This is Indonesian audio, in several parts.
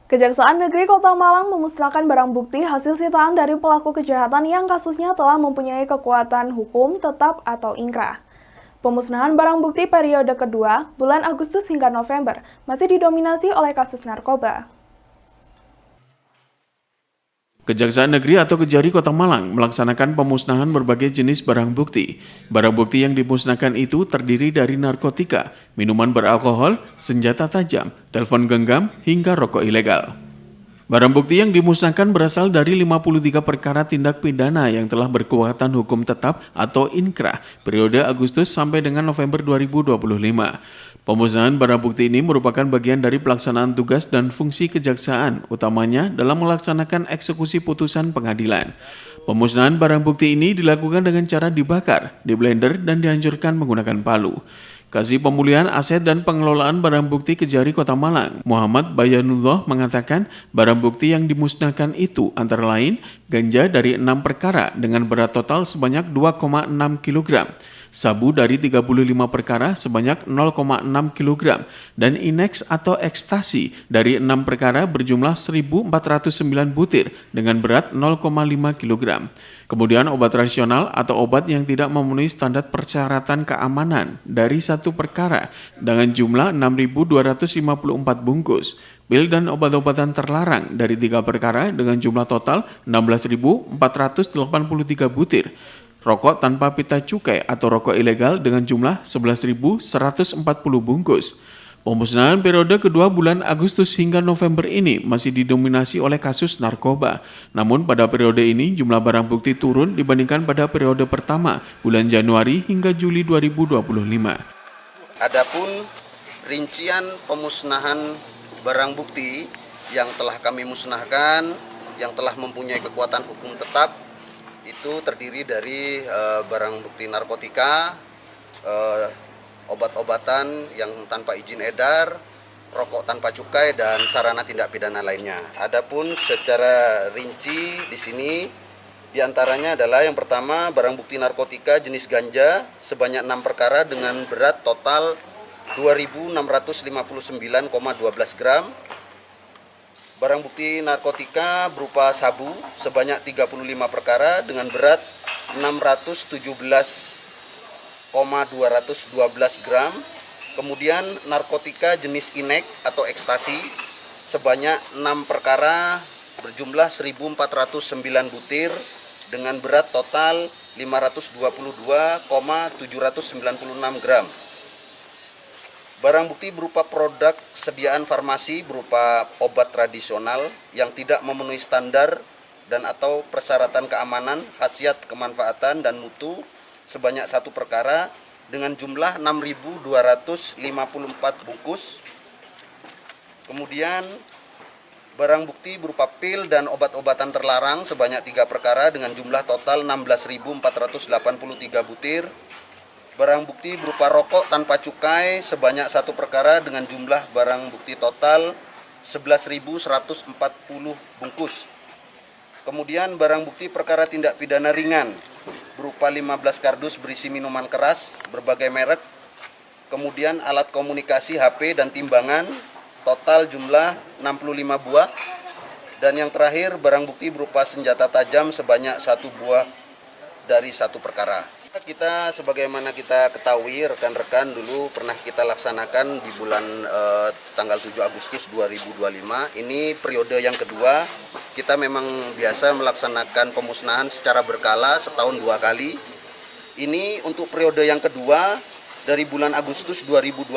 Kejaksaan Negeri Kota Malang memusnahkan barang bukti hasil sitaan dari pelaku kejahatan yang kasusnya telah mempunyai kekuatan hukum tetap atau ingkrah. Pemusnahan barang bukti periode kedua, bulan Agustus hingga November, masih didominasi oleh kasus narkoba. Kejaksaan Negeri atau Kejari Kota Malang melaksanakan pemusnahan berbagai jenis barang bukti. Barang bukti yang dimusnahkan itu terdiri dari narkotika, minuman beralkohol, senjata tajam, telepon genggam, hingga rokok ilegal. Barang bukti yang dimusnahkan berasal dari 53 perkara tindak pidana yang telah berkekuatan hukum tetap atau inkrah periode Agustus sampai dengan November 2025. Pemusnahan barang bukti ini merupakan bagian dari pelaksanaan tugas dan fungsi kejaksaan, utamanya dalam melaksanakan eksekusi putusan pengadilan. Pemusnahan barang bukti ini dilakukan dengan cara dibakar, diblender, dan dihancurkan menggunakan palu. Kasih Pemulihan Aset dan Pengelolaan Barang Bukti Kejari Kota Malang, Muhammad Bayanullah mengatakan barang bukti yang dimusnahkan itu antara lain ganja dari 6 perkara dengan berat total sebanyak 2,6 kg, sabu dari 35 perkara sebanyak 0,6 kg, dan ineks atau ekstasi dari 6 perkara berjumlah 1.409 butir dengan berat 0,5 kg. Kemudian obat rasional atau obat yang tidak memenuhi standar persyaratan keamanan dari satu perkara dengan jumlah 6.254 bungkus. Pil dan obat-obatan terlarang dari 3 perkara dengan jumlah total 16.483 butir. Rokok tanpa pita cukai atau rokok ilegal dengan jumlah 11.140 bungkus. Pemusnahan periode kedua bulan Agustus hingga November ini masih didominasi oleh kasus narkoba. Namun pada periode ini jumlah barang bukti turun dibandingkan pada periode pertama bulan Januari hingga Juli 2025. Adapun rincian pemusnahan barang bukti yang telah kami musnahkan, yang telah mempunyai kekuatan hukum tetap, itu terdiri dari barang bukti narkotika, obat-obatan yang tanpa izin edar, rokok tanpa cukai, dan sarana tindak pidana lainnya. Adapun secara rinci di sini diantaranya adalah yang pertama barang bukti narkotika jenis ganja sebanyak 6 perkara dengan berat total 2.659,12 gram. Barang bukti narkotika berupa sabu sebanyak 35 perkara dengan berat 617,212 gram. Kemudian narkotika jenis inek atau ekstasi sebanyak 6 perkara berjumlah 1.409 butir dengan berat total 522,796 gram. Barang bukti berupa produk sediaan farmasi berupa obat tradisional yang tidak memenuhi standar dan atau persyaratan keamanan, khasiat, kemanfaatan, dan mutu sebanyak 1 perkara dengan jumlah 6.254 bungkus. Kemudian barang bukti berupa pil dan obat-obatan terlarang sebanyak 3 perkara dengan jumlah total 16.483 butir. Barang bukti berupa rokok tanpa cukai sebanyak 1 perkara dengan jumlah barang bukti total 11.140 bungkus. Kemudian barang bukti perkara tindak pidana ringan berupa 15 kardus berisi minuman keras berbagai merek. Kemudian alat komunikasi HP dan timbangan total jumlah 65 buah. Dan yang terakhir barang bukti berupa senjata tajam sebanyak 1 buah dari 1 perkara. Kita sebagaimana kita ketahui rekan-rekan dulu pernah kita laksanakan di bulan tanggal 7 Agustus 2025. Ini periode yang kedua. Kita memang biasa melaksanakan pemusnahan secara berkala setahun 2 kali. Ini untuk periode yang kedua dari bulan Agustus 2025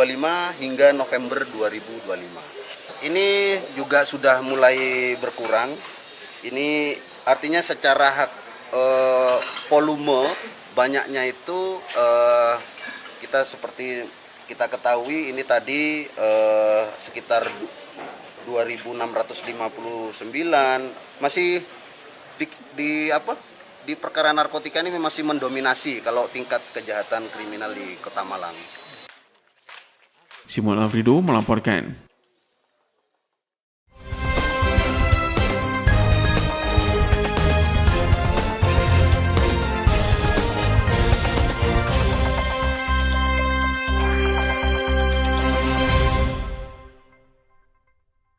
hingga November 2025. Ini juga sudah mulai berkurang. Ini artinya secara volume banyaknya itu kita seperti kita ketahui ini tadi sekitar 2.659 masih di perkara narkotika ini masih mendominasi kalau tingkat kejahatan kriminal di Kota Malang. Simon Alfredo melaporkan.